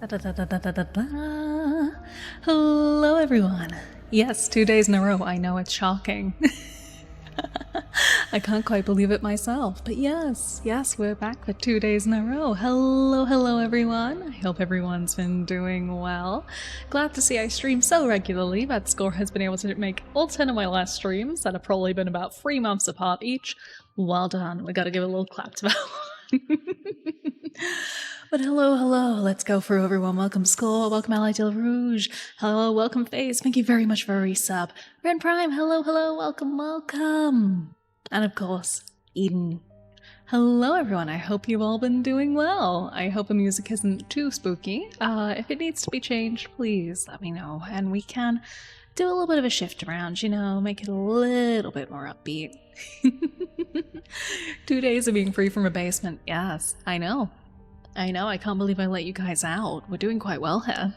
Da, da, da, da, da, da, da, da. Hello, everyone. Yes, 2 days in a row. I know it's shocking. I can't quite believe it myself, but yes, we're back for 2 days in a row. Hello, everyone. I hope everyone's been doing well. Glad to see I stream so regularly that Score has been able to make all 10 of my last streams that have probably been about 3 months apart each. Well done. We gotta give a little clap to that one. But hello, let's go through everyone. Welcome Score, welcome Ally Del Rouge, hello, welcome Face, thank you very much for a resub. Ren Prime, hello, welcome. And of course, Eden. Hello everyone, I hope you've all been doing well. I hope the music isn't too spooky. If it needs to be changed, please let me know, and we can do a little bit of a shift around, you know, make it a little bit more upbeat. 2 days of being free from a basement, yes, I know, I can't believe I let you guys out. We're doing quite well here.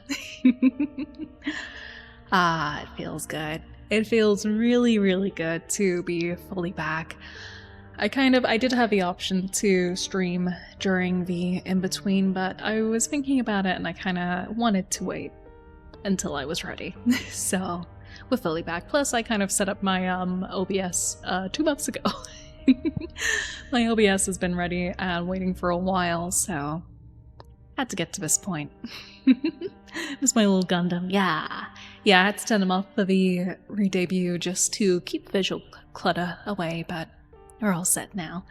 It feels good. It feels really good to be fully back. I did have the option to stream during the in-between, but I was thinking about it and I kind of wanted to wait until I was ready. So we're fully back. Plus I kind of set up my OBS 2 months ago. My OBS has been ready and waiting for a while, so had to get to this point. This is my little Gundam. Yeah, I had to turn them off for the re-debut just to keep visual clutter away, but we're all set now.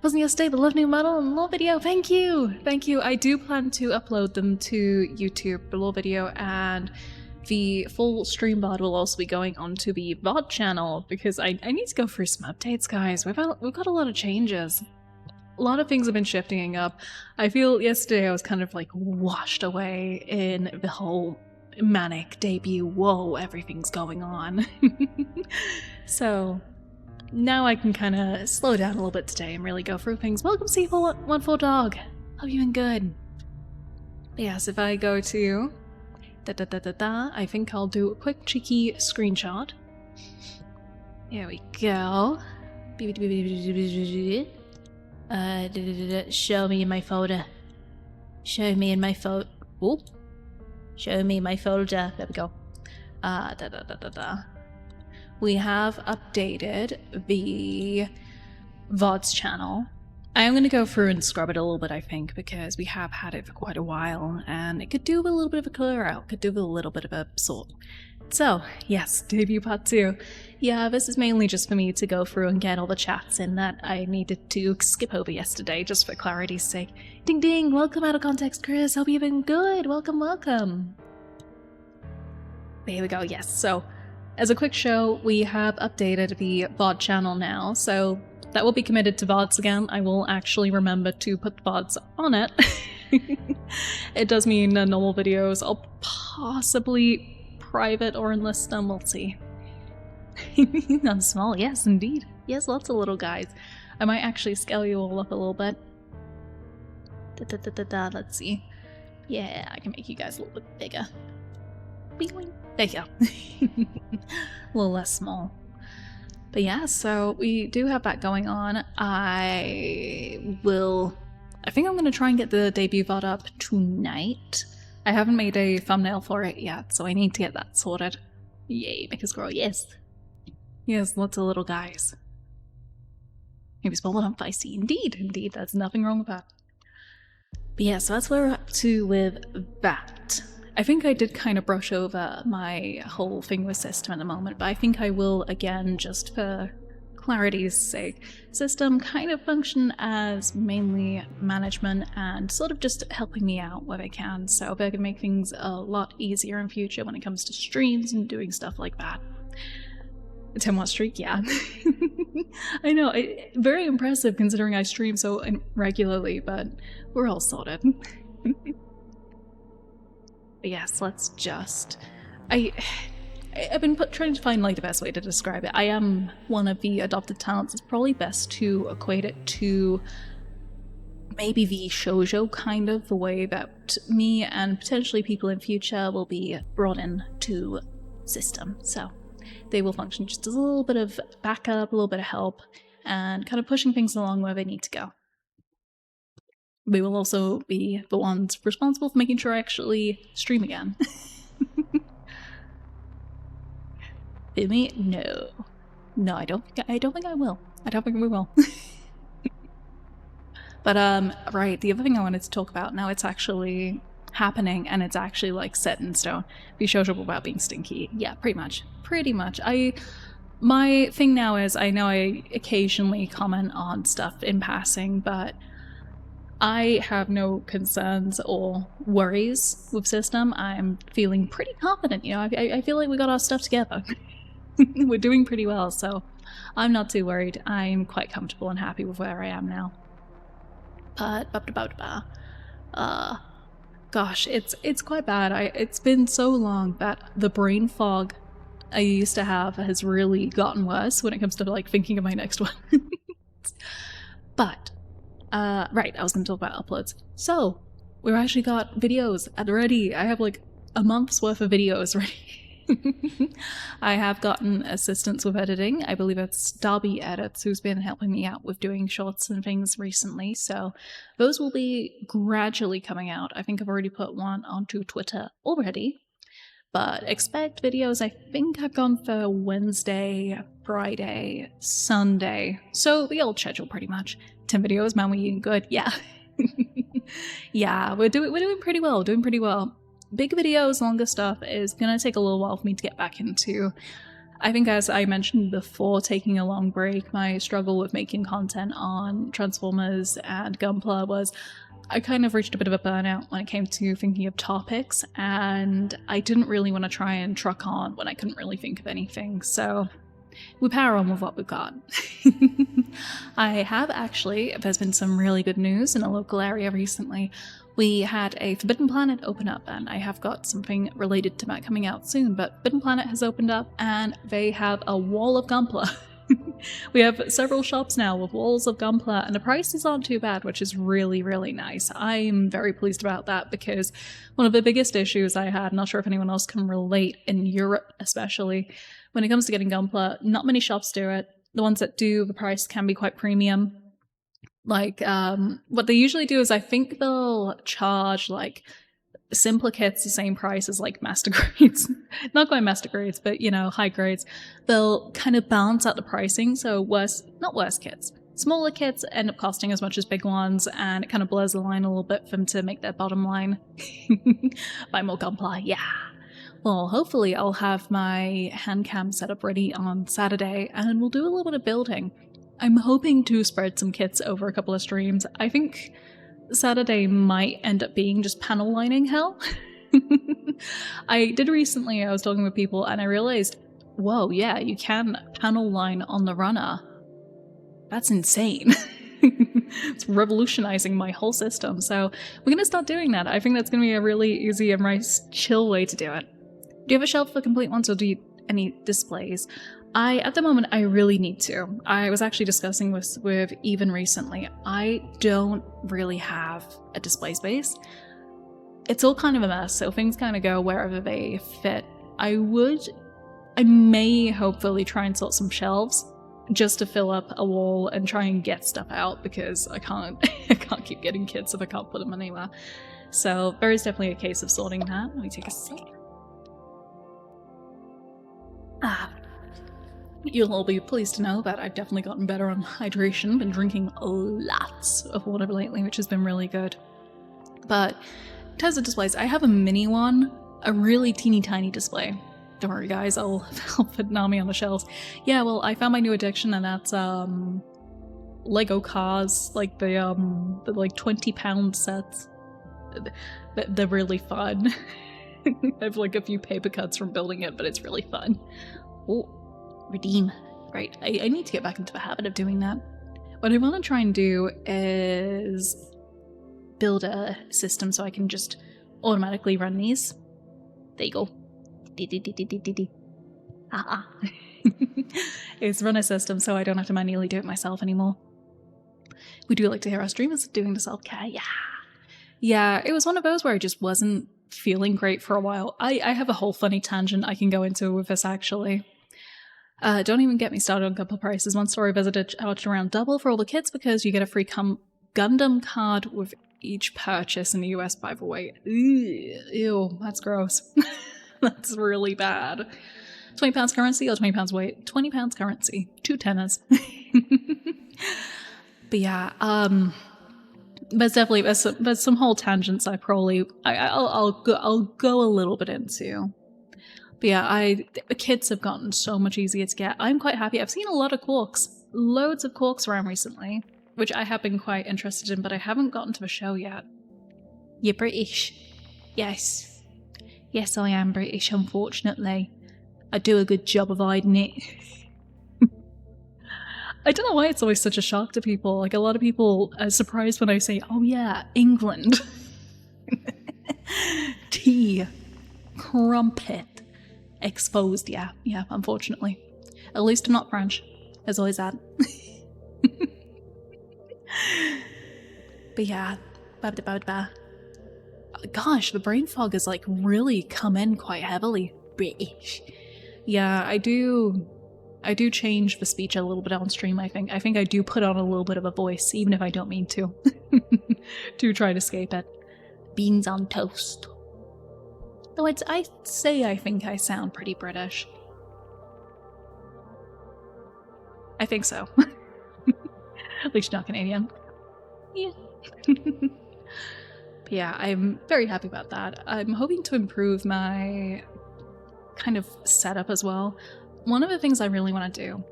Wasn't yesterday, but love new model and lore video. Thank you. I do plan to upload them to YouTube, the lore video, and the full stream VOD will also be going onto the VOD channel because I need to go through some updates, guys. We've got a lot of changes. A lot of things have been shifting up. I feel yesterday I was kind of like washed away in the whole manic debut. Whoa, everything's going on. So now I can kind of slow down a little bit today and really go through things. Welcome C414 Dog. Hope you've been good. But yes, if I go to I think I'll do a quick cheeky screenshot. There we go. Show me in my folder. Show me my folder. There we go. We have updated the VODs channel. I am going to go through and scrub it a little bit, I think, because we have had it for quite a while, and it could do with a little bit of a clear out, could do with a little bit of a sort. So, yes, debut part 2. Yeah, this is mainly just for me to go through and get all the chats in that I needed to skip over yesterday, just for clarity's sake. Ding ding, welcome out of context, Chris, hope you've been good, welcome. But here we go, yes, so, as a quick show, we have updated the VOD channel now, so that will be committed to VODs again. I will actually remember to put the VODs on it. It does mean normal videos I'll possibly private or enlist them, we'll see. I'm small, yes indeed. Yes, lots of little guys. I might actually scale you all up a little bit. Let's see. Yeah, I can make you guys a little bit bigger. There you go. A little less small. But yeah, so we do have that going on. I think I'm going to try and get the debut VOD up tonight. I haven't made a thumbnail for it yet, so I need to get that sorted. Yay, make us grow, yes. Yes, lots of little guys. Maybe small and feisty. Indeed, there's nothing wrong with that. But yeah, so that's where we're up to with that. I think I did kind of brush over my whole thing with system at the moment, but I think I will again, just for clarity's sake. System kind of function as mainly management and sort of just helping me out where they can, so they can make things a lot easier in future when it comes to streams and doing stuff like that. A 10-month streak, yeah. I know, very impressive considering I stream so regularly, but we're all sorted. But yes, let's just... I've been trying to find like the best way to describe it. I am one of the adopted talents. It's probably best to equate it to maybe the shoujo kind of, the way that me and potentially people in future will be brought in to system. So they will function just as a little bit of backup, a little bit of help, and kind of pushing things along where they need to go. we will also be the ones responsible for making sure I actually stream again. Me? No. No, I don't think I will. I don't think we will. But right, the other thing I wanted to talk about, now it's actually happening and it's actually like set in stone. Be sociable about being stinky. Yeah, pretty much. Pretty much. My thing now is, I know I occasionally comment on stuff in passing, but I have no concerns or worries with system. I'm feeling pretty confident, you know, I feel like we got our stuff together. We're doing pretty well, so I'm not too worried. I'm quite comfortable and happy with where I am now. But gosh, it's quite bad. It's been so long that the brain fog I used to have has really gotten worse when it comes to like thinking of my next one. But right, I was going to talk about uploads. So we've actually got videos ready. I have like a month's worth of videos ready. I have gotten assistance with editing. I believe it's Darby Edits who's been helping me out with doing shorts and things recently, so those will be gradually coming out. I think I've already put one onto Twitter already, but expect videos. I think I've gone for Wednesday, Friday, Sunday, so the old schedule pretty much. 10 videos, man, we're eating good. Yeah. Yeah, we're doing pretty well, Big videos, longer stuff is gonna take a little while for me to get back into. I think, as I mentioned before, taking a long break, my struggle with making content on Transformers and Gunpla was I kind of reached a bit of a burnout when it came to thinking of topics, and I didn't really want to try and truck on when I couldn't really think of anything, so we power on with what we've got. I have actually, there's been some really good news in a local area recently. We had a Forbidden Planet open up, and I have got something related to that coming out soon, but Forbidden Planet has opened up and they have a wall of Gunpla. We have several shops now with walls of Gunpla, and the prices aren't too bad, which is really, really nice. I'm very pleased about that because one of the biggest issues I had, not sure if anyone else can relate, in Europe especially, when it comes to getting Gunpla, not many shops do it. The ones that do, the price can be quite premium. Like, what they usually do is I think they'll charge, like, simpler kits the same price as, like, master grades. Not quite master grades, but, you know, high grades. They'll kind of balance out the pricing, so not worse kits. Smaller kits end up costing as much as big ones, and it kind of blurs the line a little bit for them to make their bottom line. Buy more Gunpla, yeah. Well, hopefully I'll have my hand cam set up ready on Saturday, and we'll do a little bit of building. I'm hoping to spread some kits over a couple of streams. I think Saturday might end up being just panel lining hell. I did recently, I was talking with people and I realized, whoa, yeah, you can panel line on the runner. That's insane. It's revolutionizing my whole system. So we're going to start doing that. I think that's going to be a really easy and nice chill way to do it. Do you have a shelf for complete ones, or do you any displays? At the moment, I really need to. I was actually discussing with even recently. I don't really have a display space. It's all kind of a mess, so things kind of go wherever they fit. I may hopefully try and sort some shelves just to fill up a wall and try and get stuff out, because I can't keep getting kits if I can't put them anywhere. So there is definitely a case of sorting that. Let me take a sip. You'll all be pleased to know that I've definitely gotten better on hydration, been drinking lots of water lately, which has been really good. But in terms of displays, I have a mini one, a really teeny tiny display. Don't worry guys, I'll put Nami on the shelves. Yeah, well, I found my new addiction, and that's Lego cars, like the like 20-pound sets. They're really fun. I have like a few paper cuts from building it, but it's really fun. Oh, redeem. Right, I need to get back into the habit of doing that. What I want to try and do is build a system so I can just automatically run these. There you go. Is run a system so I don't have to manually do it myself anymore. We do like to hear our streamers doing the self-care, yeah. Yeah, it was one of those where I just wasn't feeling great for a while. I have a whole funny tangent I can go into with this, actually. Don't even get me started on Gunpla prices. One store I visited charged around double for all the kits because you get a free Gundam card with each purchase in the US, by the way. Ew, that's gross. That's really bad. £20 currency or £20 weight? £20 currency. 2 tenors. But yeah, there's definitely there's some whole tangents I'll go a little bit into. But yeah, the kids have gotten so much easier to get. I'm quite happy. I've seen a lot of quarks, loads of quarks around recently, which I have been quite interested in, but I haven't gotten to the show yet. You're British. Yes. Yes, I am British, unfortunately. I do a good job of hiding it. I don't know why it's always such a shock to people. Like, a lot of people are surprised when I say, oh yeah, England. Tea. Crumpet. Exposed, yeah, unfortunately. At least I'm not French. There's always that. But yeah, gosh, the brain fog has like really come in quite heavily. British. Yeah, I do change the speech a little bit on stream, I think. I think I do put on a little bit of a voice, even if I don't mean to. To try to escape it. Beans on toast. Though I think I sound pretty British. I think so. At least not Canadian. Yeah. But yeah, I'm very happy about that. I'm hoping to improve my kind of setup as well. One of the things I really want to do,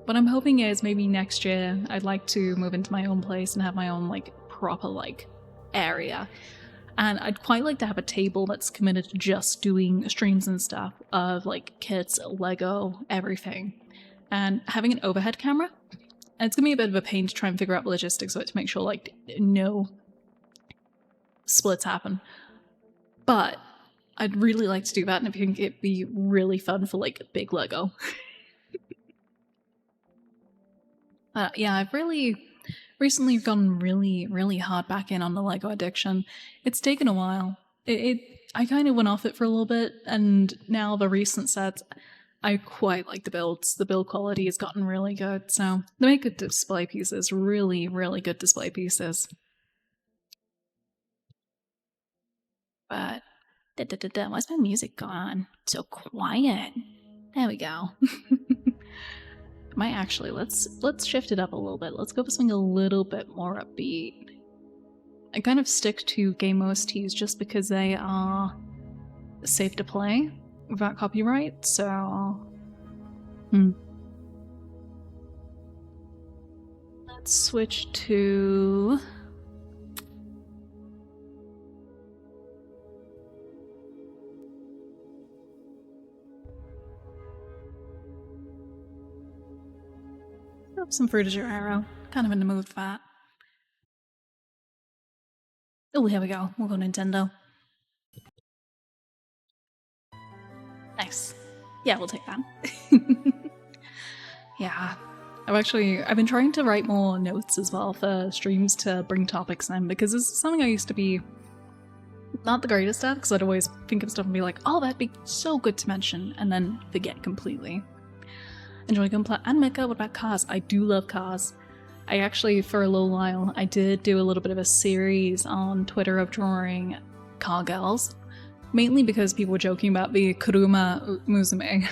what I'm hoping is maybe next year I'd like to move into my own place and have my own like proper like area. And I'd quite like to have a table that's committed to just doing streams and stuff of like kits, Lego, everything. And having an overhead camera. And it's gonna be a bit of a pain to try and figure out the logistics of it to make sure like no splits happen. But I'd really like to do that, and I think it'd be really fun for like big Lego. Yeah, I've recently gone really hard back in on the Lego addiction. It's taken a while. I kind of went off it for a little bit, and now the recent sets, I quite like the builds. The build quality has gotten really good, so they make good display pieces. Really good display pieces. But why's my music gone? So quiet. There we go. Might actually let's shift it up a little bit. Let's go for something a little bit more upbeat. I kind of stick to game OSTs just because they are safe to play without copyright, so let's switch to some Fruit of Your Arrow. Kind of in the mood for that. Oh, here we go. We'll go Nintendo. Nice. Yeah, we'll take that. Yeah. I've been trying to write more notes as well for streams to bring topics in, because it's something I used to be not the greatest at, because I'd always think of stuff and be like, oh, that'd be so good to mention, and then forget completely. Enjoy Gunpla and Mecha. What about cars? I do love cars. I actually, for a little while, I did do a little bit of a series on Twitter of drawing car girls. Mainly because people were joking about the Kuruma Musume.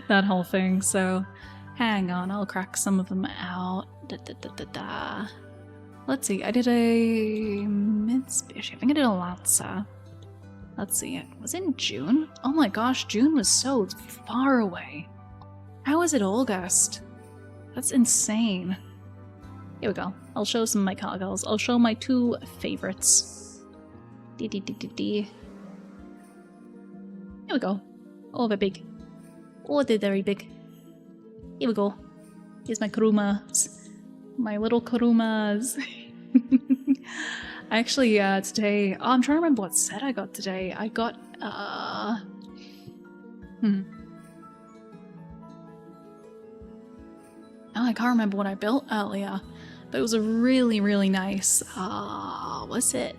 That whole thing, so hang on, I'll crack some of them out. Let's see, I did a Mitsubishi. I think I did a Latza. Let's see, was it in June? Oh my gosh, June was so far away. How is it August? That's insane. Here we go. I'll show some of my car girls. I'll show my two favorites. Here we go. Oh, they're big. Oh, they're very big. Here we go. Here's my Kurumas. My little Kurumas. Actually, today... Oh, I'm trying to remember what set I got today. I got, Oh, I can't remember what I built earlier, but it was a really nice, what's it?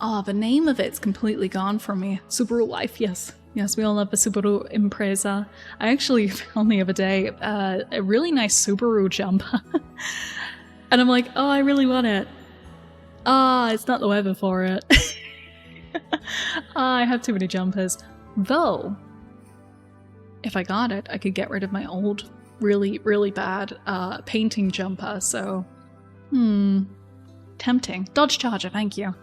Oh, the name of it's completely gone from me. Subaru Life, yes. Yes, we all love the Subaru Impreza. I actually found the other day a really nice Subaru jumper. And I'm like, oh, I really want it. It's not the weather for it. I have too many jumpers. Though, if I got it, I could get rid of my old, really, really bad painting jumper, so... Tempting. Dodge Charger, thank you.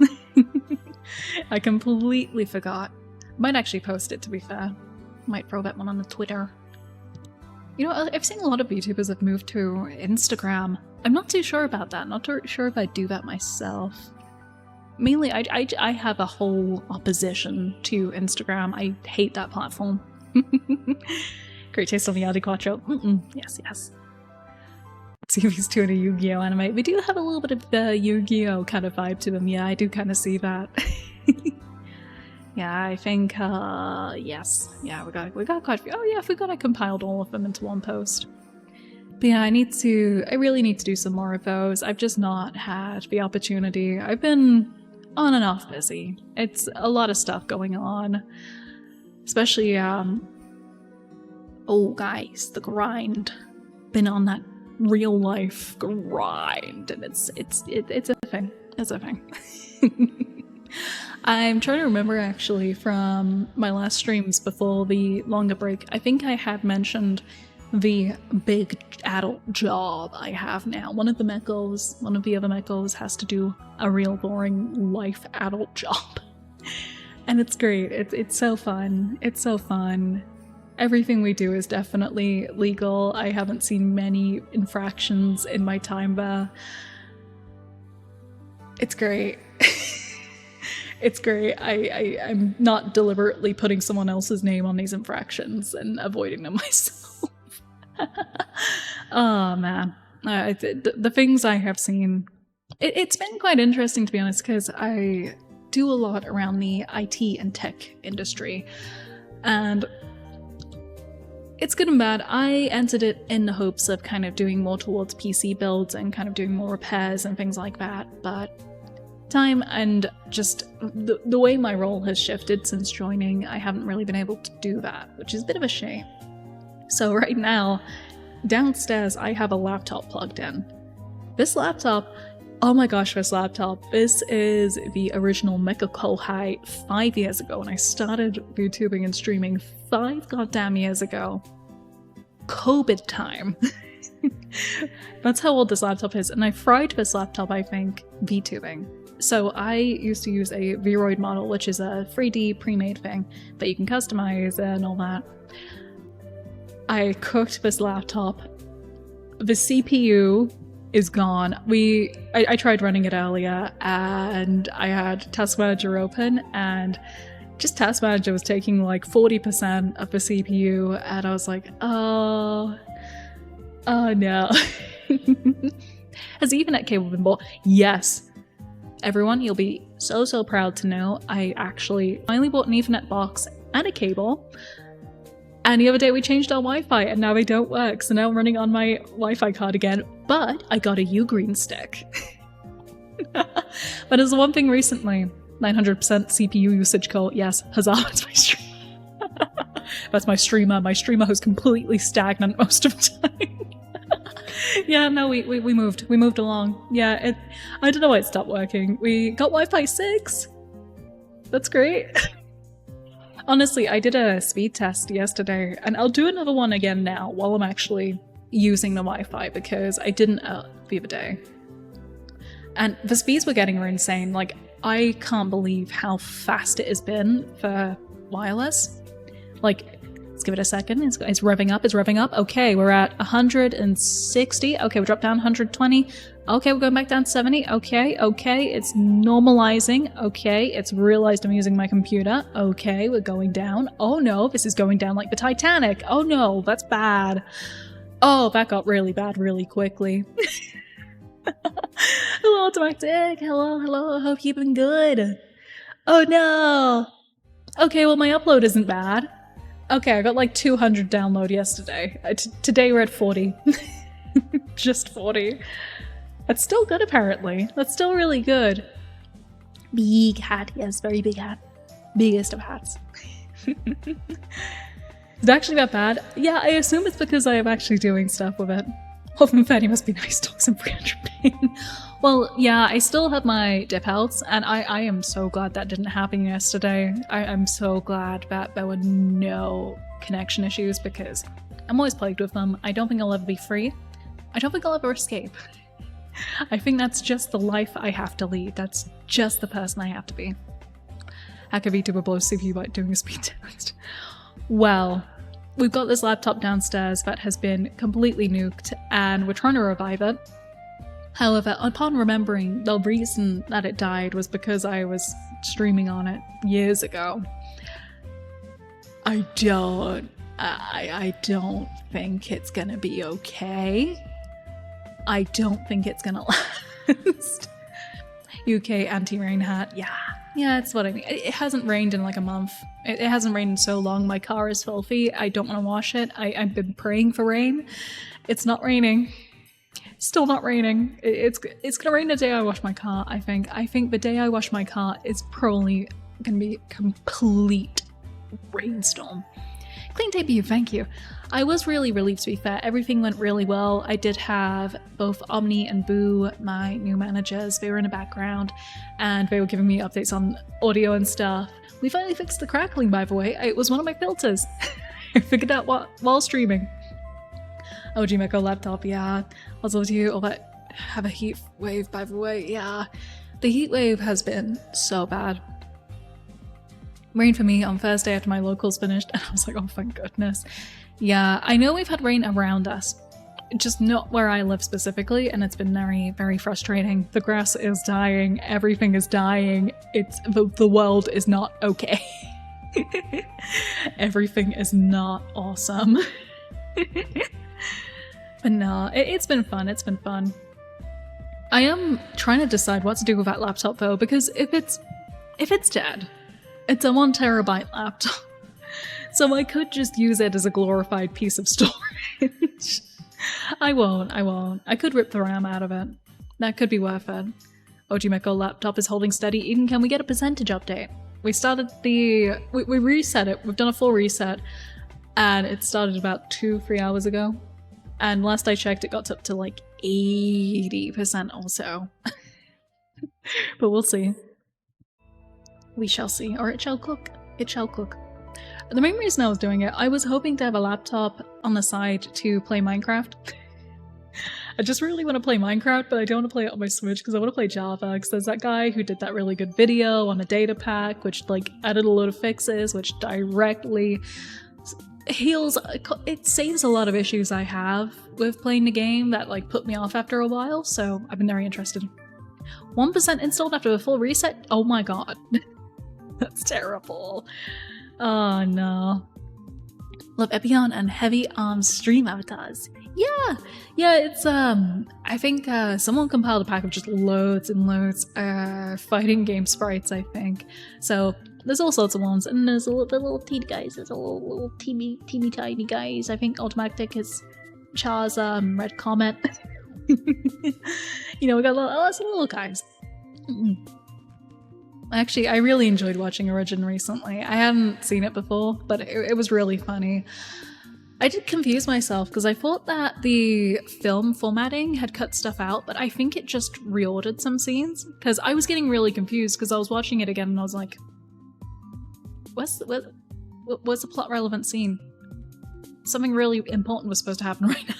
I completely forgot. Might actually post it, to be fair. Might throw that one on the Twitter. You know, I've seen a lot of VTubers have moved to Instagram. I'm not too sure about that. Not too sure if I'd do that myself. Mainly, I have a whole opposition to Instagram. I hate that platform. Great taste on the Yadi Quattro. Yes, yes. See if he's doing a Yu-Gi-Oh anime. We do have a little bit of the Yu-Gi-Oh kind of vibe to them. Yeah, I do kind of see that. Yeah, I think, yes. Yeah, we got quite a few. Oh yeah, I forgot I compiled all of them into one post. But yeah, I really need to do some more of those. I've just not had the opportunity. I've been on and off busy. It's a lot of stuff going on. Especially, oh guys, the grind. Been on that real life grind, and it's a thing. It's a thing. I'm trying to remember actually from my last streams before the longer break. I think I had mentioned the big adult job I have now. One of the other mechos has to do a real boring life adult job. And it's great. It's so fun. It's so fun. Everything we do is definitely legal. I haven't seen many infractions in my time there. It's great. It's great. I'm not deliberately putting someone else's name on these infractions and avoiding them myself. Oh man. The things I have seen, it's been quite interesting to be honest, because I do a lot around the IT and tech industry. And it's good and bad. I entered it in the hopes of kind of doing more towards PC builds and kind of doing more repairs and things like that, but time and just the way my role has shifted since joining, I haven't really been able to do that, which is a bit of a shame. So right now, downstairs I have a laptop plugged in. This laptop, oh my gosh, this is the original Mecha Kohai 5 years ago when I started YouTubing and streaming 5 goddamn years ago. COVID time. That's how old this laptop is, and I fried this laptop, I think, VTubing. So I used to use a Vroid model, which is a 3D pre-made thing that you can customize and all that. I cooked this laptop. The CPU is gone. I tried running it earlier, and I had Task Manager open, and just Task Manager was taking like 40% of the CPU, and I was like, oh no. Has the Ethernet cable been bought? Yes. Everyone, you'll be so proud to know I actually finally bought an Ethernet box and a cable. And the other day we changed our Wi-Fi and now they don't work, so now I'm running on my Wi-Fi card again, but I got a Ugreen stick. But there's one thing recently, 900% CPU usage call, yes, huzzah, it's my stream. That's my streamer. My streamer who's completely stagnant most of the time. Yeah, no, we moved along. Yeah, I don't know why it stopped working. We got Wi-Fi 6. That's great. Honestly, I did a speed test yesterday, and I'll do another one again now while I'm actually using the Wi-Fi, because I didn't the other day. And the speeds we're getting are insane. Like, I can't believe how fast it has been for wireless. Like, let's give it a second. It's revving up. Okay, we're at 160. Okay, we dropped down 120. Okay, we're going back down to 70. Okay, it's normalizing. Okay, it's realized I'm using my computer. Okay, we're going down. Oh no, this is going down like the Titanic. Oh no, that's bad. Oh, that got really bad really quickly. Hello, Automatic. Hello. I hope you've been good. Oh no. Okay, well my upload isn't bad. Okay, I got like 200 download yesterday. Today we're at 40. Just 40. That's still good apparently. That's still really good. Big hat, yes, very big hat. Biggest of hats. Is it actually that bad? Yeah, I assume it's because I am actually doing stuff with it. Often Fanny must be nice dogs and 300 pain. Well, yeah, I still have my dip outs, and I am so glad that didn't happen yesterday. I'm so glad that there were no connection issues because I'm always plagued with them. I don't think I'll ever be free. I don't think I'll ever escape. I think that's just the life I have to lead. That's just the person I have to be. Hacker VTuber blows CPU by doing a speed test. Well, we've got this laptop downstairs that has been completely nuked and we're trying to revive it. However, upon remembering the reason that it died was because I was streaming on it years ago, I don't think it's gonna be okay. I don't think it's gonna last. UK anti-rain hat, yeah, that's what I mean. It hasn't rained in like a month. It hasn't rained in so long. My car is filthy. I don't want to wash it. I've been praying for rain. It's not raining. Still not raining. It's gonna rain the day I wash my car, I think. I think the day I wash my car is probably gonna be a complete rainstorm. Clean tape you, thank you. I was really relieved, to be fair. Everything went really well. I did have both Omni and Boo, my new managers. They were in the background and they were giving me updates on audio and stuff. We finally fixed the crackling, by the way. It was one of my filters. I figured out while streaming. OG Mecha laptop, yeah. Also to you, all that have a heat wave, by the way, yeah. The heat wave has been so bad. Rain for me on Thursday after my locals finished, and I was like, oh thank goodness. Yeah, I know we've had rain around us, just not where I live specifically, and it's been very, very frustrating. The grass is dying, everything is dying, the world is not okay. Everything is not awesome. But no, it's been fun, it's been fun. I am trying to decide what to do with that laptop though, because if it's dead, it's a 1 terabyte laptop. So I could just use it as a glorified piece of storage. I won't. I could rip the RAM out of it. That could be worth it. Ojimeko laptop is holding steady. Eden, can we get a percentage update? We started we reset it. We've done a full reset. And it started about 2-3 hours ago. And last I checked, it got up to like 80% or so. But we'll see. We shall see, or it shall cook. It shall cook. The main reason I was doing it, I was hoping to have a laptop on the side to play Minecraft. I just really want to play Minecraft, but I don't want to play it on my Switch because I want to play Java, because there's that guy who did that really good video on a data pack, which like added a load of fixes, which directly heals, it saves a lot of issues I have with playing the game that like put me off after a while, so I've been very interested. 1% installed after a full reset? Oh my god. That's terrible. Oh no. Love Epion and Heavy Arms stream avatars. Yeah, it's I think someone compiled a pack of just loads and loads fighting game sprites, I think. So there's all sorts of ones, and there's the little teeny guys. There's a little teeny tiny guys. I think Automatic is Char's Red Comet. You know, we got lots of little guys. Actually, I really enjoyed watching Origin recently. I hadn't seen it before, but it was really funny. I did confuse myself because I thought that the film formatting had cut stuff out, but I think it just reordered some scenes because I was getting really confused because I was watching it again and I was like, what's the plot relevant scene? Something really important was supposed to happen right now.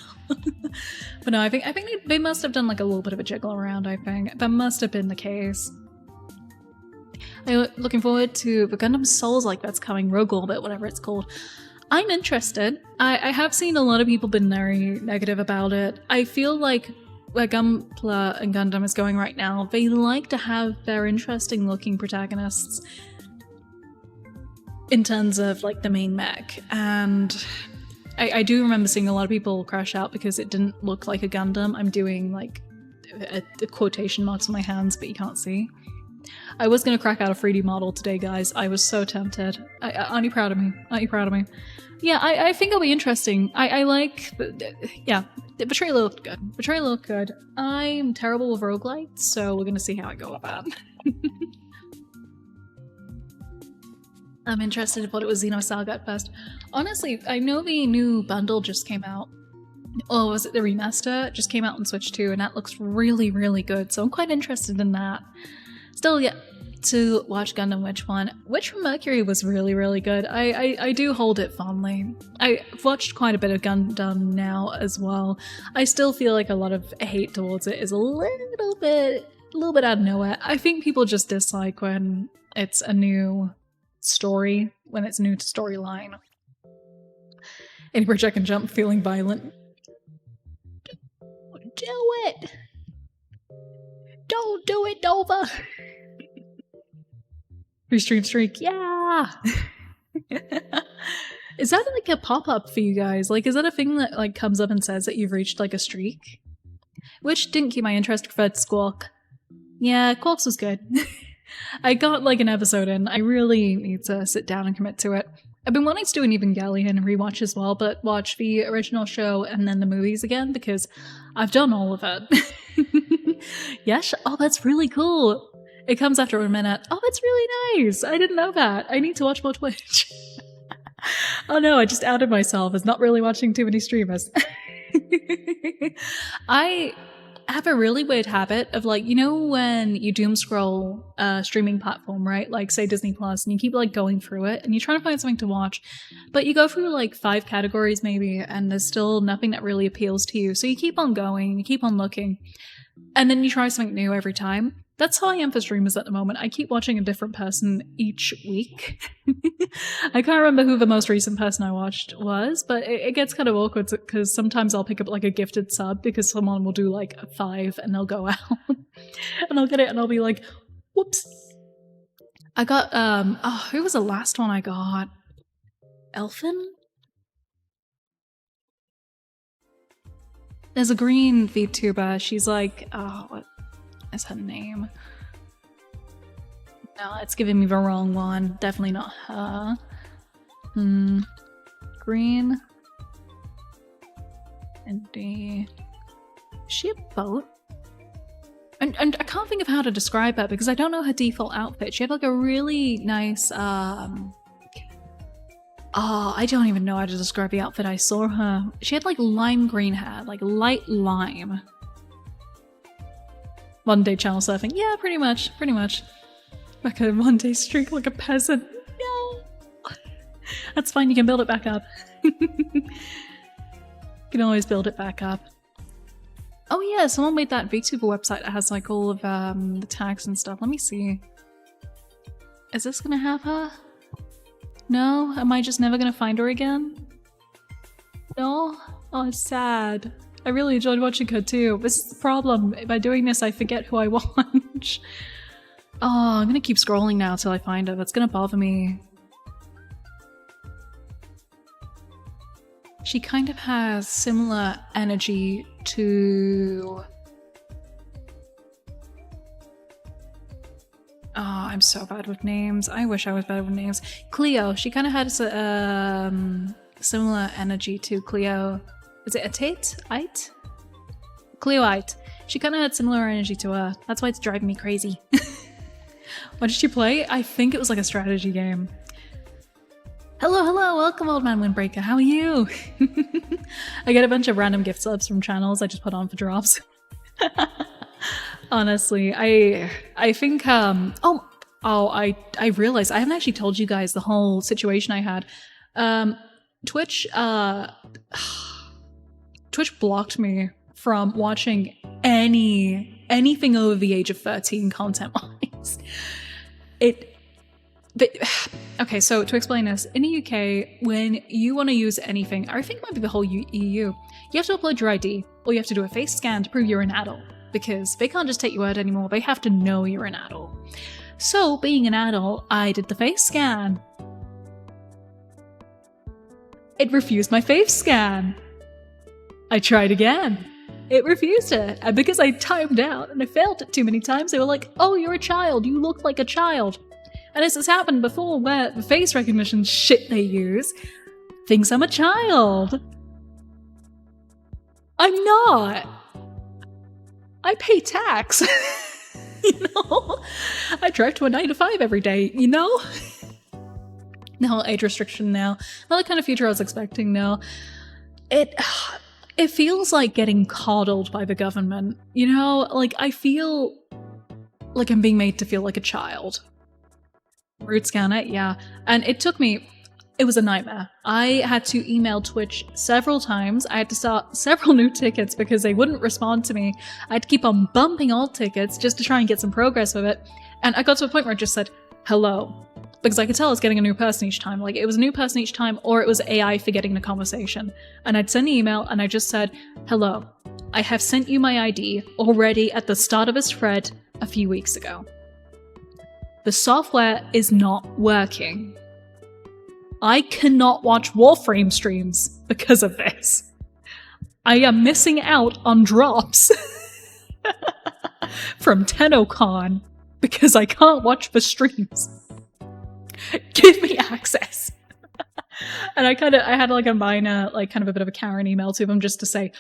But no, I think they must have done like a little bit of a jiggle around, I think. That must have been the case. I'm looking forward to the Gundam Souls-like that's coming, Rogue Orbit, whatever it's called. I'm interested. I have seen a lot of people been very negative about it. I feel like where Gunpla and Gundam is going right now, they like to have their interesting looking protagonists in terms of like the main mech, and I do remember seeing a lot of people crash out because it didn't look like a Gundam. I'm doing like a quotation marks on my hands, but you can't see. I was gonna crack out a 3D model today, guys. I was so tempted. Aren't you proud of me? Aren't you proud of me? Yeah, I think it'll be interesting. I like, yeah, the Betrayal looked good. Betrayal looked good. I'm terrible with roguelites, so we're gonna see how I go with that. I'm interested in what it was Xenosaga at first. Honestly, I know the new bundle just came out. or was it the remaster? It just came out on Switch 2 and that looks really, really good. So I'm quite interested in that. Still yet to watch Gundam Witch one. Witch from Mercury was really, really good. I do hold it fondly. I've watched quite a bit of Gundam now as well. I still feel like a lot of hate towards it is a little bit out of nowhere. I think people just dislike when it's a new story, when it's new to storyline. Any project can jump feeling violent. Do it! Don't do it, Nova! Free stream streak, yeah! Is that like a pop-up for you guys? Like, is that a thing that like comes up and says that you've reached like a streak? Which didn't keep my interest, preferred Squawk. Yeah, Quarks was good. I got like an episode in. I really need to sit down and commit to it. I've been wanting to do an Evangelion rewatch as well, but watch the original show and then the movies again because I've done all of it. Yes? Oh, that's really cool. It comes after a minute. Oh, that's really nice. I didn't know that. I need to watch more Twitch. Oh no, I just outed myself as not really watching too many streamers. I have a really weird habit of like, you know when you doom scroll a streaming platform, right? Like say Disney Plus, and you keep like going through it and you're trying to find something to watch, but you go through like 5 categories maybe and there's still nothing that really appeals to you. So you keep on going, you keep on looking, and then you try something new every time. That's how I am for streamers at the moment. I keep watching a different person each week. I can't remember who the most recent person I watched was, but it gets kind of awkward because sometimes I'll pick up like a gifted sub because someone will do like a 5 and they'll go out and I'll get it and I'll be like, whoops. I got, oh, who was the last one I got? Elfin? There's a green VTuber. She's like, oh, what is her name? No, it's giving me the wrong one. Definitely not her. Green. And D. Is she a boat? And I can't think of how to describe her because I don't know her default outfit. She had like a really nice, oh, I don't even know how to describe the outfit I saw her. She had like lime green hair, like light lime. One day channel surfing. Yeah, pretty much. Like a 1 day streak like a peasant. No! That's fine, you can build it back up. You can always build it back up. Oh yeah, someone made that VTuber website that has like all of the tags and stuff. Let me see. Is this gonna have her? No? Am I just never gonna find her again? No? Oh, it's sad. I really enjoyed watching her too. This is the problem. By doing this, I forget who I watch. Oh, I'm gonna keep scrolling now till I find her. That's gonna bother me. She kind of has similar energy to... Oh, I'm so bad with names. I wish I was better with names. Cleo. She kind of had similar energy to Cleo. Is it Ite? Cleoite. She kind of had similar energy to her. That's why it's driving me crazy. What did she play? I think it was like a strategy game. Hello, welcome old man Windbreaker, how are you? I get a bunch of random gift subs from channels I just put on for drops. Honestly, I think, I realized I haven't actually told you guys the whole situation I had. Twitch blocked me from watching anything over the age of 13 content-wise. Okay, so to explain this, in the UK, when you want to use anything, I think it might be the whole EU, you have to upload your ID, or you have to do a face scan to prove you're an adult, because they can't just take your word anymore, they have to know you're an adult. So, being an adult, I did the face scan. It refused my face scan. I tried again. It refused it, and because I timed out and I failed it too many times, they were like, oh, you're a child, you look like a child. And this has happened before where the face recognition shit they use thinks I'm a child. I'm not. I pay tax. You know? I drive to a 9 to 5 every day, you know? The whole age restriction now. Not the kind of future I was expecting now. It feels like getting coddled by the government. You know, like I feel like I'm being made to feel like a child. Root scan it, yeah. And it took me, it was a nightmare. I had to email Twitch several times. I had to start several new tickets because they wouldn't respond to me. I had to keep on bumping old tickets just to try and get some progress with it. And I got to a point where I just said, hello. Because I could tell I was getting a new person each time. Like, it was a new person each time, or it was AI forgetting the conversation. And I'd send an email, and I just said, hello, I have sent you my ID already at the start of this thread a few weeks ago. The software is not working. I cannot watch Warframe streams because of this. I am missing out on drops from TennoCon because I can't watch the streams. Give me access. And I had like a minor, like kind of a bit of a Karen email to them just to say,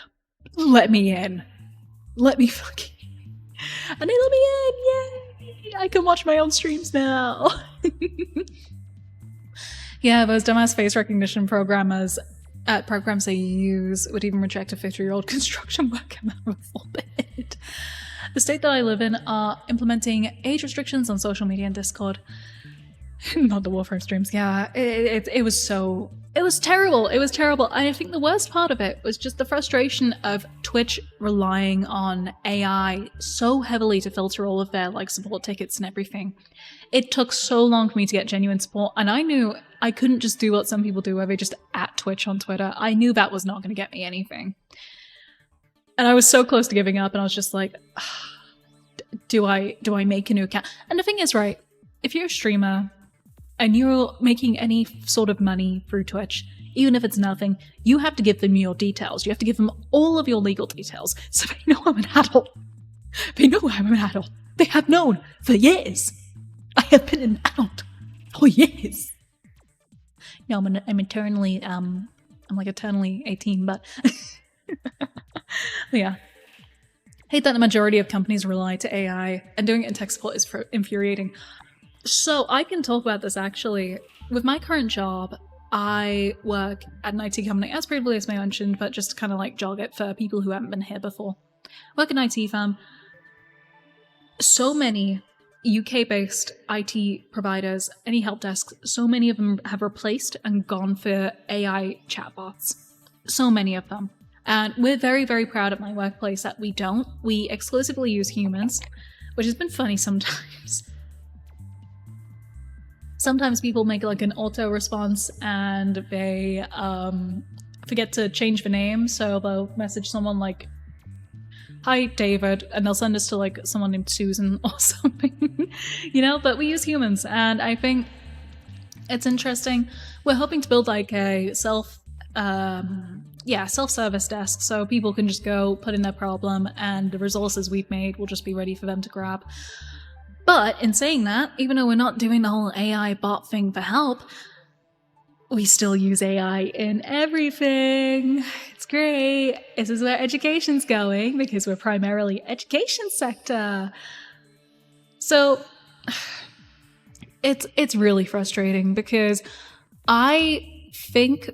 let me in. Let me fucking in. And they let me in, yay! I can watch my own streams now. Yeah, those dumbass face recognition programs they use would even reject a 50-year-old construction worker before bed. The state that I live in are implementing age restrictions on social media and Discord. Not the Warframe streams, yeah. It was terrible. It was terrible. And I think the worst part of it was just the frustration of Twitch relying on AI so heavily to filter all of their like support tickets and everything. It took so long for me to get genuine support, and I knew I couldn't just do what some people do where they just at Twitch on Twitter. I knew that was not going to get me anything. And I was so close to giving up, and I was just like, do I make a new account? And the thing is, right, if you're a streamer and you're making any sort of money through Twitch, even if it's nothing, you have to give them your details. You have to give them all of your legal details so they know I'm an adult. They know I'm an adult. They have known for years. I have been an adult for years. No, I'm eternally, I'm like eternally 18, but yeah. Hate that the majority of companies rely to AI, and doing it in tech support is infuriating. So I can talk about this actually. With my current job, I work at an IT company, as previously mentioned, but just to kind of like jog it for people who haven't been here before. Work in IT firm. So many UK-based IT providers, any help desks, so many of them have replaced and gone for AI chatbots. So many of them. And we're very, very proud at my workplace that we don't. We exclusively use humans, which has been funny sometimes. Sometimes people make like an auto response and they forget to change the name, so they'll message someone like, hi David, and they'll send us to like someone named Susan or something, you know, but we use humans, and I think it's interesting. We're hoping to build like a self-service desk, so people can just go put in their problem and the resources we've made will just be ready for them to grab. But in saying that, even though we're not doing the whole AI bot thing for help, we still use AI in everything. It's great. This is where education's going because we're primarily education sector. So it's really frustrating because I think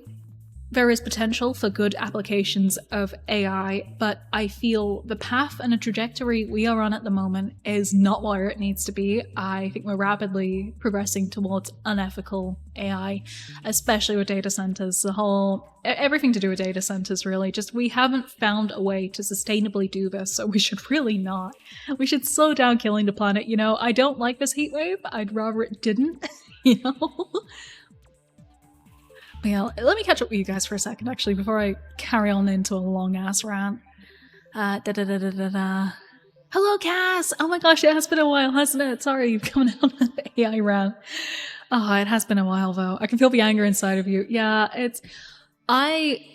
there is potential for good applications of AI, but I feel the path and the trajectory we are on at the moment is not where it needs to be. I think we're rapidly progressing towards unethical AI, especially with data centers. Everything to do with data centers, really. Just we haven't found a way to sustainably do this, so we should really not. We should slow down killing the planet, you know? I don't like this heat wave. I'd rather it didn't, you know? Yeah, let me catch up with you guys for a second, actually, before I carry on into a long-ass rant. Hello, Cass! Oh my gosh, it has been a while, hasn't it? Sorry, you've come out on an AI rant. Oh, it has been a while, though. I can feel the anger inside of you. Yeah, I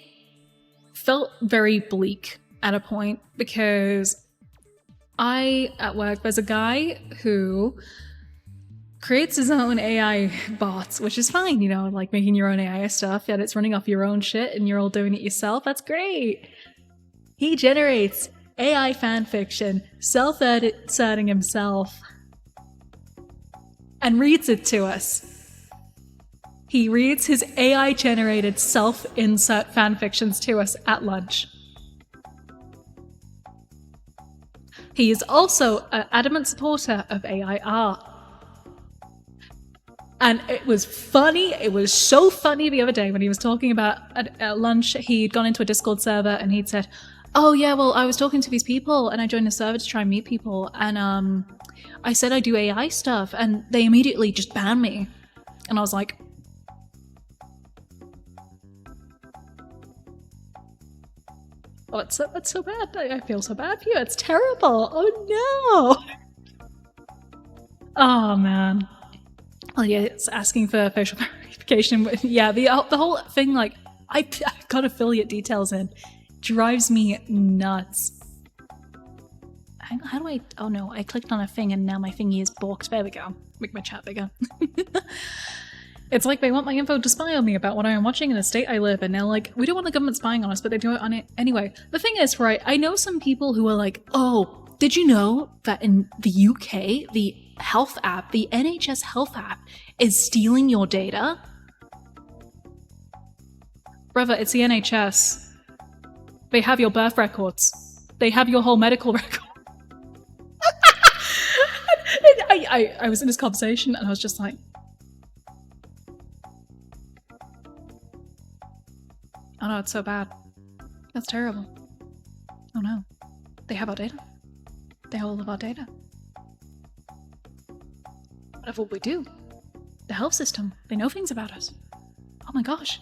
felt very bleak at a point, because at work, there's a guy who creates his own AI bots, which is fine, you know, like making your own AI stuff, yet it's running off your own shit and you're all doing it yourself. That's great. He generates AI fanfiction, self-editing himself, and reads it to us. He reads his AI-generated self-insert fanfictions to us at lunch. He is also an adamant supporter of AI art. And it was funny, it was so funny the other day when he was talking about at lunch, he'd gone into a Discord server and he'd said, oh yeah, well, I was talking to these people and I joined the server to try and meet people and I said I do AI stuff and they immediately just banned me. And I was like, oh, that's so bad. I feel so bad for you. It's terrible. Oh no. Oh man. Oh yeah, it's asking for facial verification. But yeah, the whole thing, like, I got affiliate details in. Drives me nuts. How do I, oh no, I clicked on a thing and now my thingy is blocked. There we go. Make my chat bigger. It's like they want my info to spy on me about what I am watching in the state I live in. They're like, we don't want the government spying on us, but they do it on it anyway. The thing is, right, I know some people who are like, oh, did you know that in the UK, the health app, the NHS health app, is stealing your data? Brother, it's the NHS. They have your birth records. They have your whole medical record. I was in this conversation and I was just like, oh no, it's so bad. That's terrible. Oh no. They have our data. They have all of our data. Whatever we do. The health system, they know things about us. Oh my gosh.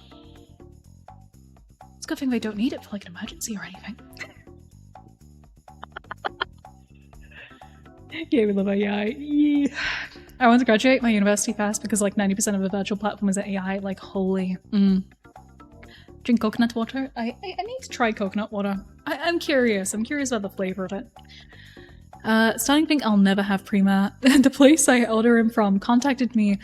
It's a good thing they don't need it for like an emergency or anything. Yeah, we love AI. Yeah. I want to graduate my university fast because like 90% of the virtual platform is AI. Like, holy. Drink coconut water? I need to try coconut water. I'm curious. I'm curious about the flavor of it. Starting to think I'll never have Prima. The place I order him from contacted me.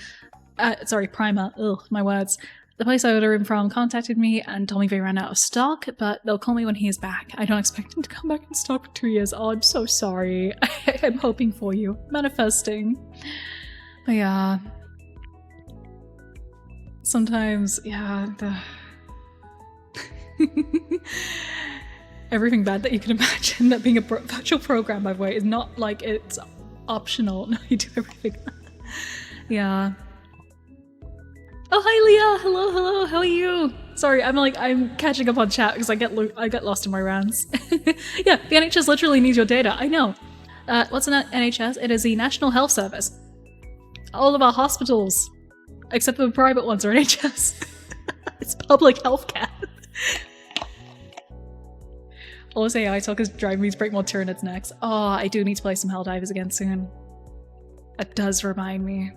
Sorry, Prima. Ugh, my words. The place I order him from contacted me and told me they ran out of stock, but they'll call me when he is back. I don't expect him to come back in stock for 2 years. Oh, I'm so sorry. I'm hoping for you. Manifesting. But yeah. Sometimes, yeah, everything bad that you can imagine. That being a virtual program, by the way, is not like it's optional. No, you do everything. Yeah. Oh, hi Leah! Hello, how are you? Sorry, I'm catching up on chat because I get lost in my rants. Yeah, the NHS literally needs your data. I know. What's an NHS? It is the National Health Service. All of our hospitals, except for the private ones, are NHS. It's public healthcare. All this AI talk is driving me to break more Tyranids next. Oh, I do need to play some Helldivers again soon. It does remind me.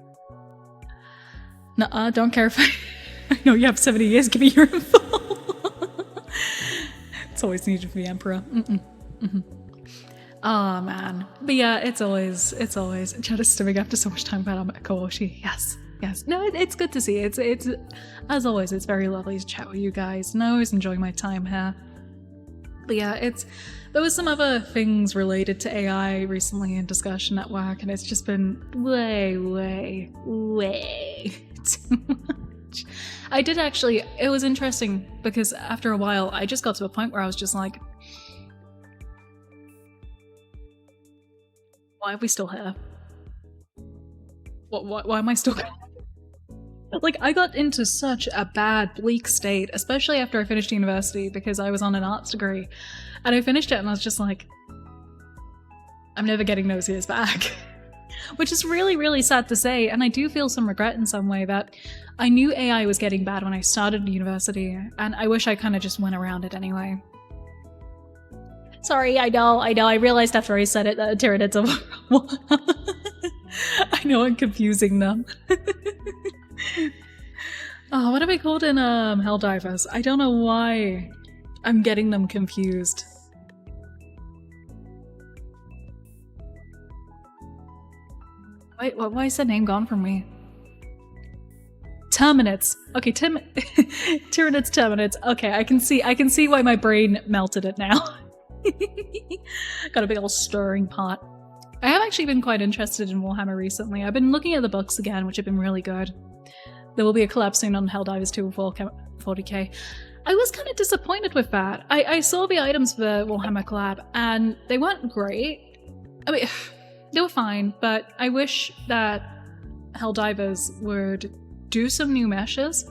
Nuh-uh, don't care if I know you have 70 years, give me your info. It's always needed for the Emperor. Oh man. But yeah, it's always chat is stimming after so much time about Kawashi. Yes. No, it's good to see. It's as always, it's very lovely to chat with you guys. And I always enjoy my time here. But yeah, there was some other things related to AI recently in discussion at work, and it's just been way too much. I did actually, it was interesting because after a while, I just got to a point where I was just like, why are we still here? Why am I still here? Like, I got into such a bad, bleak state, especially after I finished university because I was on an arts degree. And I finished it and I was just like, I'm never getting those years back. Which is really sad to say, and I do feel some regret in some way that I knew AI was getting bad when I started university, and I wish I kind of just went around it anyway. Sorry, I know, I realized after I said it that Tyranids are I know I'm confusing them. Oh, what are they called in Helldivers? I don't know why I'm getting them confused. Wait, why is that name gone from me? Terminids. Okay, Tyranids, Terminids. Okay, I can see why my brain melted it now. Got a big old stirring pot. I have actually been quite interested in Warhammer recently. I've been looking at the books again, which have been really good. There will be a collab soon on Helldivers 2 for 40k. I was kind of disappointed with that. I saw the items for Warhammer collab, and they weren't great. I mean, they were fine, but I wish that Helldivers would do some new meshes.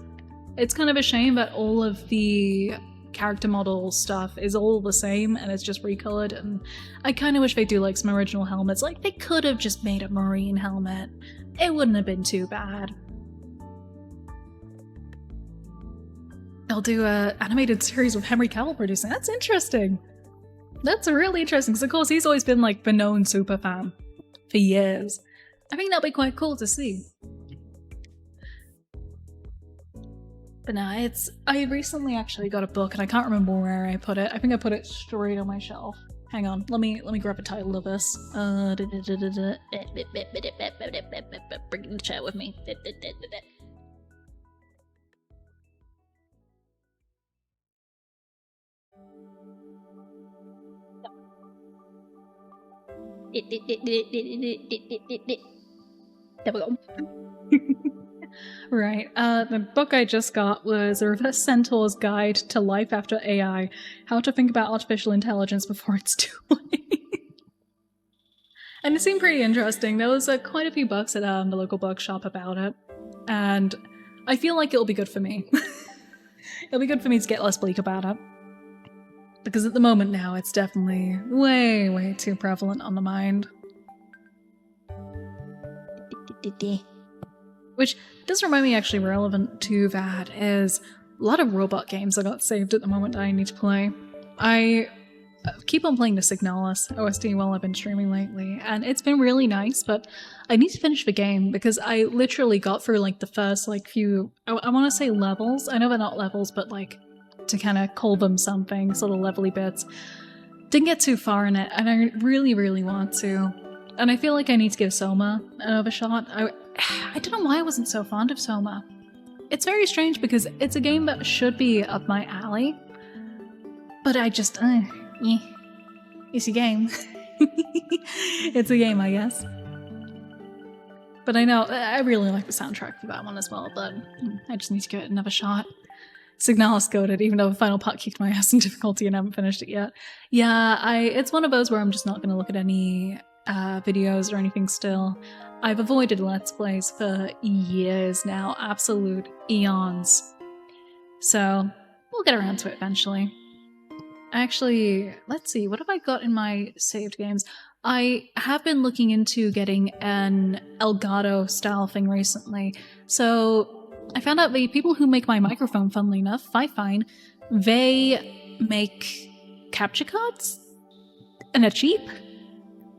It's kind of a shame that all of the character model stuff is all the same and it's just recolored, and I kind of wish they do like some original helmets. Like, they could have just made a marine helmet. It wouldn't have been too bad. They'll do a animated series with Henry Cavill producing. That's interesting. That's really interesting, because of course he's always been like the known super fan for years. I think that'll be quite cool to see. But nah, I recently actually got a book and I can't remember where I put it. I think I put it straight on my shelf. Hang on, let me grab a title of this. Bring the chat with me. There we go. Right, the book I just got was A Reverse Centaur's Guide to Life After AI, How to Think About Artificial Intelligence Before It's Too Late. And it seemed pretty interesting. There was quite a few books at the local bookshop about it, and I feel like it'll be good for me. It'll be good for me to get less bleak about it. Because at the moment now, it's definitely way, way too prevalent on the mind. Which does remind me, actually relevant to that, is a lot of robot games I got saved at the moment that I need to play. I keep on playing the Signalis OST while I've been streaming lately, and it's been really nice, but I need to finish the game because I literally got through like the first like few, I want to say levels. I know they're not levels, but like to kind of call them something, sort of levely bits. Didn't get too far in it, and I really, really want to. And I feel like I need to give Soma another shot. I don't know why I wasn't so fond of Soma. It's very strange because it's a game that should be up my alley, but I just, it's a game. It's a game, I guess. But I know, I really like the soundtrack for that one as well, but I just need to give it another shot. Signalis goated, even though the final part kicked my ass in difficulty and I haven't finished it yet. Yeah, it's one of those where I'm just not going to look at any videos or anything still. I've avoided Let's Plays for years now, absolute eons. So, we'll get around to it eventually. Actually, let's see, what have I got in my saved games? I have been looking into getting an Elgato style thing recently. So, I found out the people who make my microphone, funnily enough, Fine, they make capture cards? And they're cheap?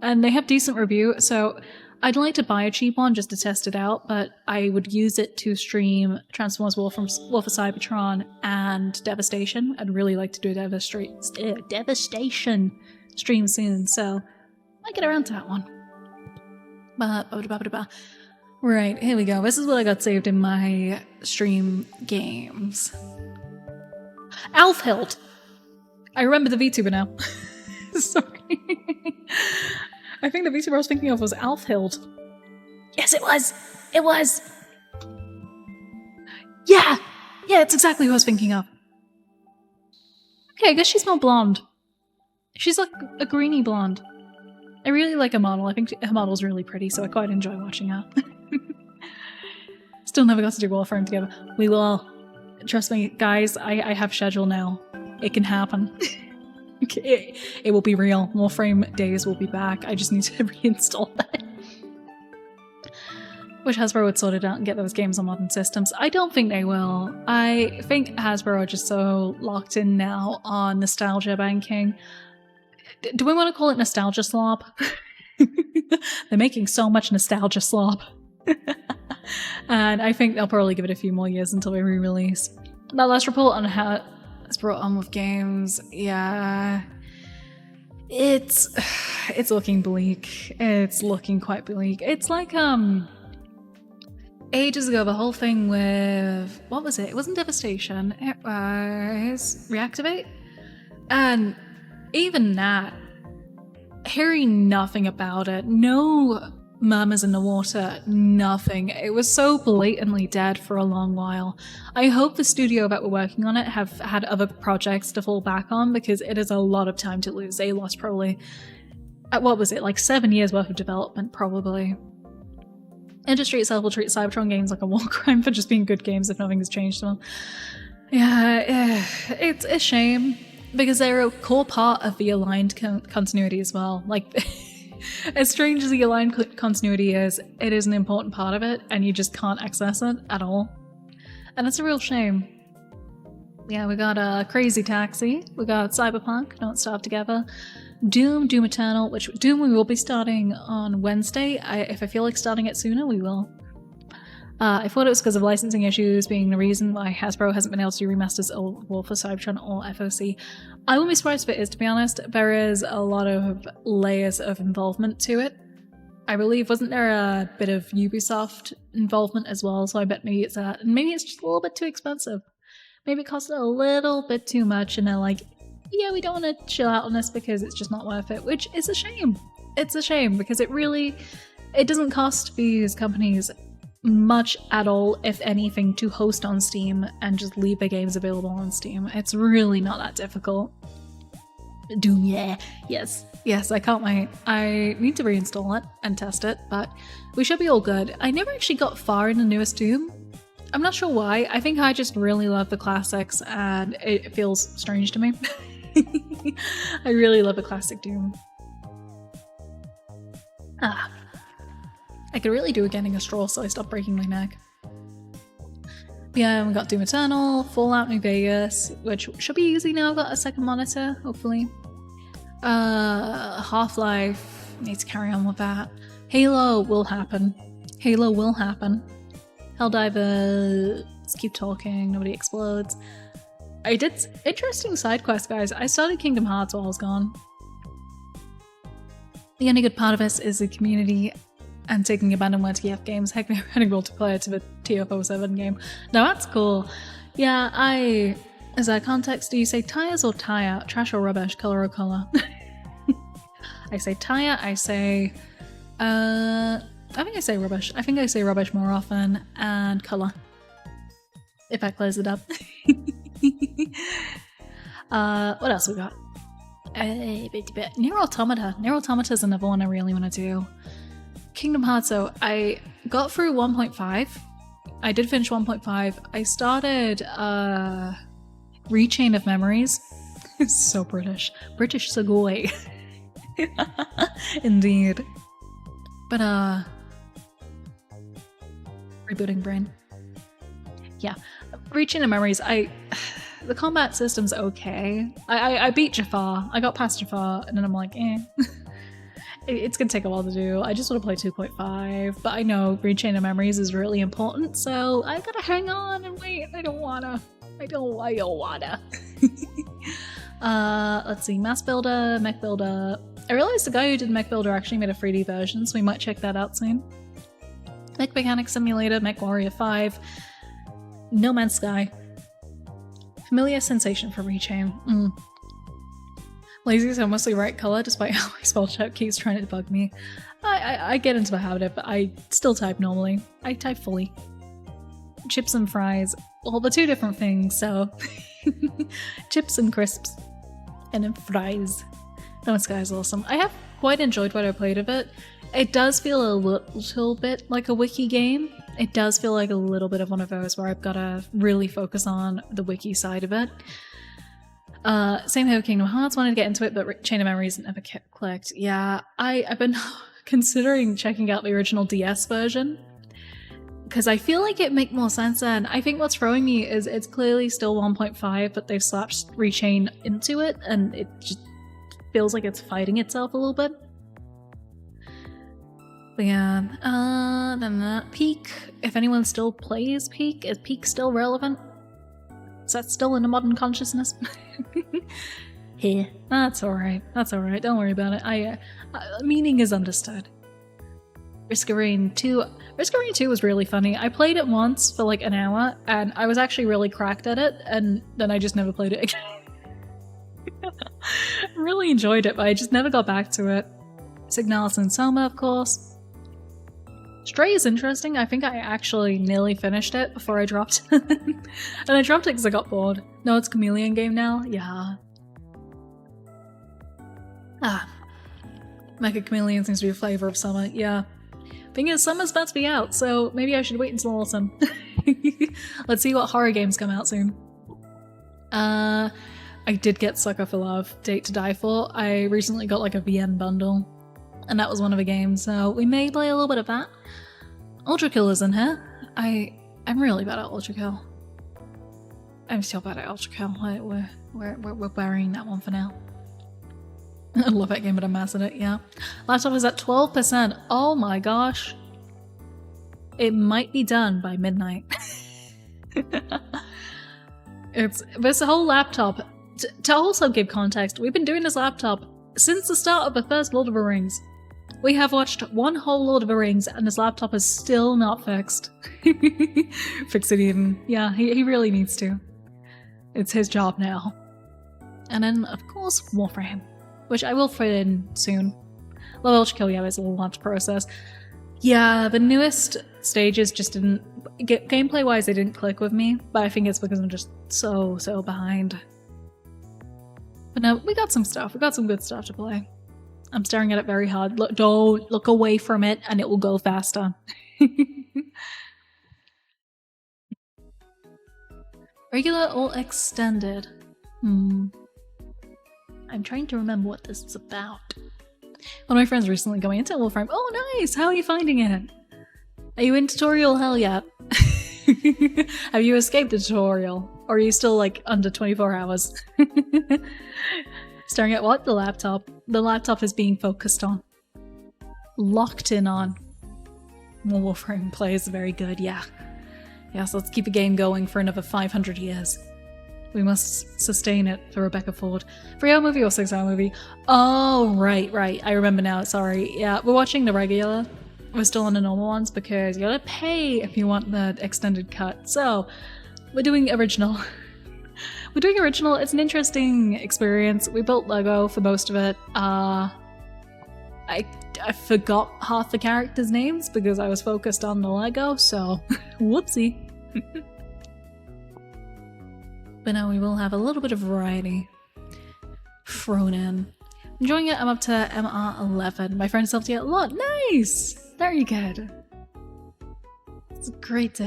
And they have decent review, so I'd like to buy a cheap one just to test it out, but I would use it to stream Transformers War for Cybertron and Devastation. I'd really like to do a Devastation stream soon, so I might get around to that one. Right, here we go. This is what I got saved in my stream games. Alfhild! I remember the VTuber now. Sorry. I think the VTuber I was thinking of was Alfhild. Yes, it was! It was! Yeah! Yeah, it's exactly who I was thinking of. Okay, I guess she's more blonde. She's like a greeny blonde. I really like her model. I think her model's really pretty, so I quite enjoy watching her. Still never got to do Warframe together. We will. Trust me, guys, I have schedule now. It can happen. It will be real. Warframe days will be back. I just need to reinstall that. Wish Hasbro would sort it out and get those games on modern systems. I don't think they will. I think Hasbro are just so locked in now on nostalgia banking. Do we want to call it nostalgia slop? They're making so much nostalgia slop. And I think they'll probably give it a few more years until they re-release. That last report on how it's brought on with games, yeah, it's looking bleak. It's looking quite bleak. It's like ages ago, the whole thing with, what was it? It wasn't Devastation. It was Reactivate, and even that, hearing nothing about it, no murmurs in the water, nothing. It was so blatantly dead for a long while. I hope the studio that were working on it have had other projects to fall back on, because it is a lot of time to lose. They lost probably what was it, like 7 years worth of development, probably. Industry itself will treat Cybertron games like a war crime for just being good games if nothing has changed to them. Yeah, it's a shame, because they're a core part of the aligned continuity as well. Like, as strange as the aligned continuity is, it is an important part of it, and you just can't access it at all. And it's a real shame. Yeah, we got a Crazy Taxi, we got Cyberpunk, Don't Starve Together, Doom, Doom Eternal, which Doom we will be starting on Wednesday. If I feel like starting it sooner, we will. I thought it was because of licensing issues being the reason why Hasbro hasn't been able to do remasters or for Cybertron or FOC. I wouldn't be surprised if it is, to be honest. There is a lot of layers of involvement to it. I believe, wasn't there a bit of Ubisoft involvement as well? So I bet maybe it's that. And maybe it's just a little bit too expensive. Maybe it costs a little bit too much and they're like, yeah, we don't want to chill out on this because it's just not worth it, which is a shame. It's a shame because it doesn't cost these companies much at all, if anything, to host on Steam and just leave their games available on Steam. It's really not that difficult. Doom, yeah. Yes, I can't wait. I need to reinstall it and test it, but we should be all good. I never actually got far in the newest Doom. I'm not sure why. I think I just really love the classics and it feels strange to me. I really love a classic Doom. I could really do with getting a straw so I stop breaking my neck. Yeah, we got Doom Eternal, Fallout New Vegas, which should be easy now. I've got a second monitor, hopefully. Half-Life, need to carry on with that. Halo will happen. Halo will happen. Helldivers, let's keep talking, nobody explodes. I did interesting side quest, guys. I started Kingdom Hearts while I was gone. The only good part of this is the community and taking abandonware TF games. Heck, they're adding multiplayer to the TF07 game. Now that's cool. Yeah, as a context, do you say tires or tire? Trash or rubbish? Color or color? I say tire, I say, I think I say rubbish. I think I say rubbish more often, and color. If that clears it up. What else we got? Nier Automata. Nier Automata is another one I really want to do. Kingdom Hearts, so I got through 1.5. I did finish 1.5. I started Rechain of Memories. It's so British. British Sugoi. Indeed. But rebooting brain. Yeah. Rechain of Memories, the combat system's okay. I beat Jafar. I got past Jafar and then I'm like, eh. It's gonna take a while to do. I just want to play 2.5, but I know Rechain of Memories is really important, so I gotta hang on and wait. I don't wanna. Let's see, Mass Builder, Mech Builder. I realized the guy who did Mech Builder actually made a 3D version, so we might check that out soon. Mech Mechanic Simulator, Mech Warrior 5, No Man's Sky. Familiar sensation for Rechain. Lazy is almost the right color, despite how my spell check keeps trying to bug me. I get into the habit of it, but I still type normally. I type fully. Chips and fries. Well, they're two different things, so... Chips and crisps. And then fries. No Man's Sky is awesome. I have quite enjoyed what I played of it. It does feel a little bit like a wiki game. It does feel like a little bit of one of those where I've got to really focus on the wiki side of it. Same here with Kingdom Hearts, wanted to get into it, but Chain of Memories never clicked. Yeah, I've been considering checking out the original DS version, because I feel like it make more sense then. I think what's throwing me is it's clearly still 1.5, but they've slapped Rechain into it, and it just feels like it's fighting itself a little bit. But yeah, then that Peak, if anyone still plays Peak, is Peak still relevant? Is that still in the modern consciousness? Here. That's alright. That's alright. Don't worry about it. Meaning is understood. Risk of Rain 2. Risk of Rain 2 was really funny. I played it once for like an hour, and I was actually really cracked at it, and then I just never played it again. Really enjoyed it, but I just never got back to it. Signalis and Soma, of course. Stray is interesting. I think I actually nearly finished it before I dropped it. And I dropped it because I got bored. No, it's Chameleon game now? Yeah. Mecha Chameleon seems to be a flavor of summer, yeah. Thing is, summer's about to be out, so maybe I should wait until autumn. Let's see what horror games come out soon. I did get Sucker for Love, Date to Die For. I recently got like a VN bundle, and that was one of the games, so we may play a little bit of that. Ultra Kill is in here. I'm really bad at Ultra Kill. I'm still bad at Ultra Kill. We're burying that one for now. I love that game, but I'm mass at it, yeah. Laptop is at 12%. Oh my gosh. It might be done by midnight. This whole laptop, to also give context, we've been doing this laptop since the start of the first Lord of the Rings. We have watched one whole Lord of the Rings and this laptop is still not fixed. Fix it even. Yeah, he really needs to. It's his job now. And then, of course, Warframe, which I will fit in soon. Low Ultra Kill, yeah, is a lot to process. Yeah, the newest stages just didn't... Gameplay-wise, they didn't click with me, but I think it's because I'm just so behind. But no, we got some stuff. We got some good stuff to play. I'm staring at it very hard. Look, don't look away from it and it will go faster. Regular or extended? I'm trying to remember what this is about. One of my friends recently going into Warframe. Oh, nice! How are you finding it? Are you in tutorial hell yet? Have you escaped the tutorial? Or are you still like under 24 hours? Staring at what? The laptop. The laptop is being focused on. Locked in on. Warframe play is very good, yeah. Yes, let's keep the game going for another 500 years. We must sustain it for Rebecca Ford. 3-hour movie or 6-hour movie? Oh, right. I remember now, sorry. Yeah, we're watching the regular. We're still on the normal ones because you gotta pay if you want the extended cut. So, we're doing original. We're doing original. It's an interesting experience. We built Lego for most of it. I forgot half the characters' names because I was focused on the Lego, so whoopsie. But now we will have a little bit of variety thrown in. Enjoying it, I'm up to MR11. My friend helped you out a lot. Nice! Very good. It's great to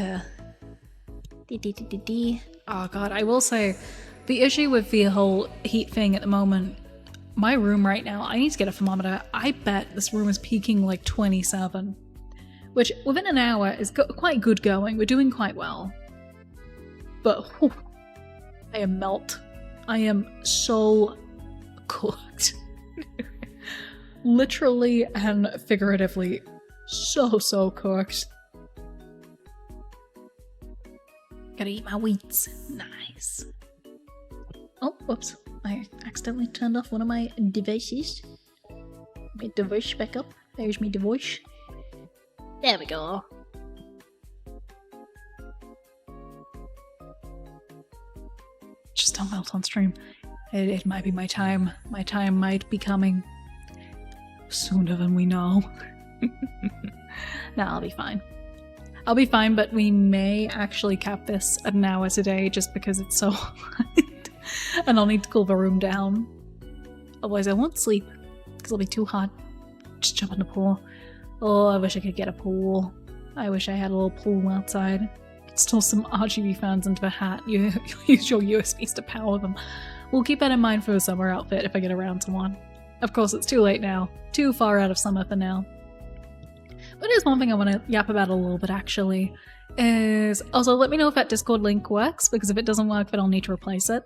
hear. Oh god, I will say, the issue with the whole heat thing at the moment, my room right now, I need to get a thermometer. I bet this room is peaking like 27. Which, within an hour, is quite good going. We're doing quite well. But, whew, I am melt. I am so cooked. Literally and figuratively, so cooked. Gotta eat my wheats. Nice. Oh, whoops. I accidentally turned off one of my devices. My device back up. There's my device. There we go. Just don't melt on stream. It might be my time. My time might be coming sooner than we know. Nah, I'll be fine. I'll be fine, but we may actually cap this at an hour today just because it's so hot. And I'll need to cool the room down. Otherwise I won't sleep because it'll be too hot. Just jump in the pool. Oh, I wish I could get a pool. I wish I had a little pool outside. Install some RGB fans into the hat. You use your USBs to power them. We'll keep that in mind for a summer outfit if I get around to one. Of course, it's too late now. Too far out of summer for now. But there's one thing I want to yap about a little bit actually. Is also let me know if that Discord link works, because if it doesn't work then I'll need to replace it.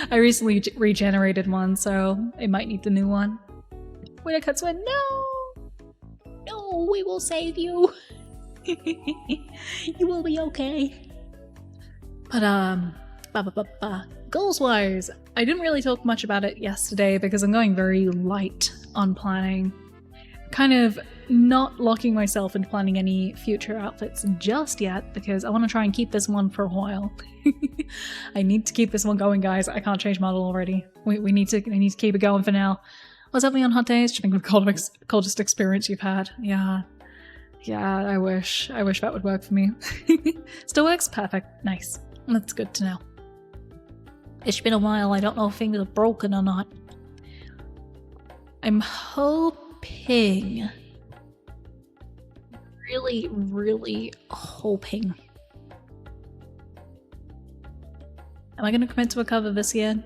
I recently regenerated one, so it might need the new one. Wait, Katsuin, no! No, we will save you! You will be okay. But goals-wise, I didn't really talk much about it yesterday because I'm going very light on planning. Kind of not locking myself into planning any future outfits just yet because I want to try and keep this one for a while. I need to keep this one going, guys. I can't change model already. I need to keep it going for now. What's happening on hot days? Do you think the coldest experience you've had? Yeah, I wish that would work for me. Still works? Perfect. Nice. That's good to know. It's been a while. I don't know if things are broken or not. I'm hoping, really, really hoping. Am I gonna commit to a cover this year?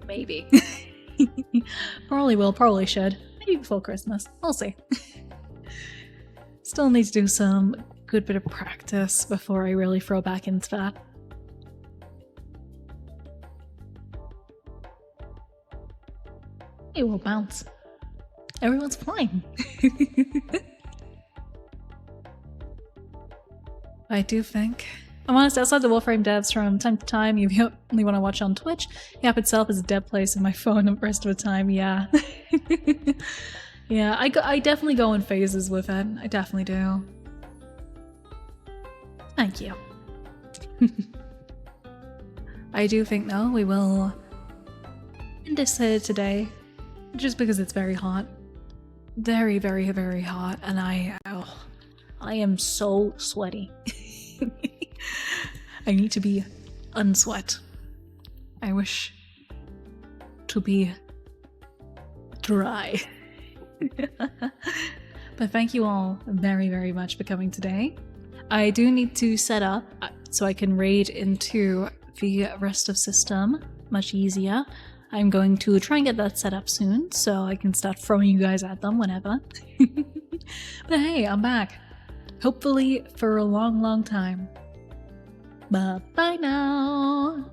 Maybe. Probably will, probably should. Maybe before Christmas. We'll see. Still need to do some good bit of practice before I really throw back into that. It will bounce. Everyone's fine. I do think. I'm honest, outside the Warframe devs from time to time, you only want to watch on Twitch. The app itself is a dead place in my phone the rest of the time, yeah. Yeah, I definitely go in phases with it. I definitely do. Thank you. I do think, though, we will end this here today, just because it's very hot. Very, very, very hot, and I am so sweaty. I need to be unsweat. I wish to be dry. But thank you all very, very much for coming today. I do need to set up so I can raid into the rest of system much easier. I'm going to try and get that set up soon so I can start throwing you guys at them whenever. But hey, I'm back. Hopefully for a long, long time. Bye-bye now.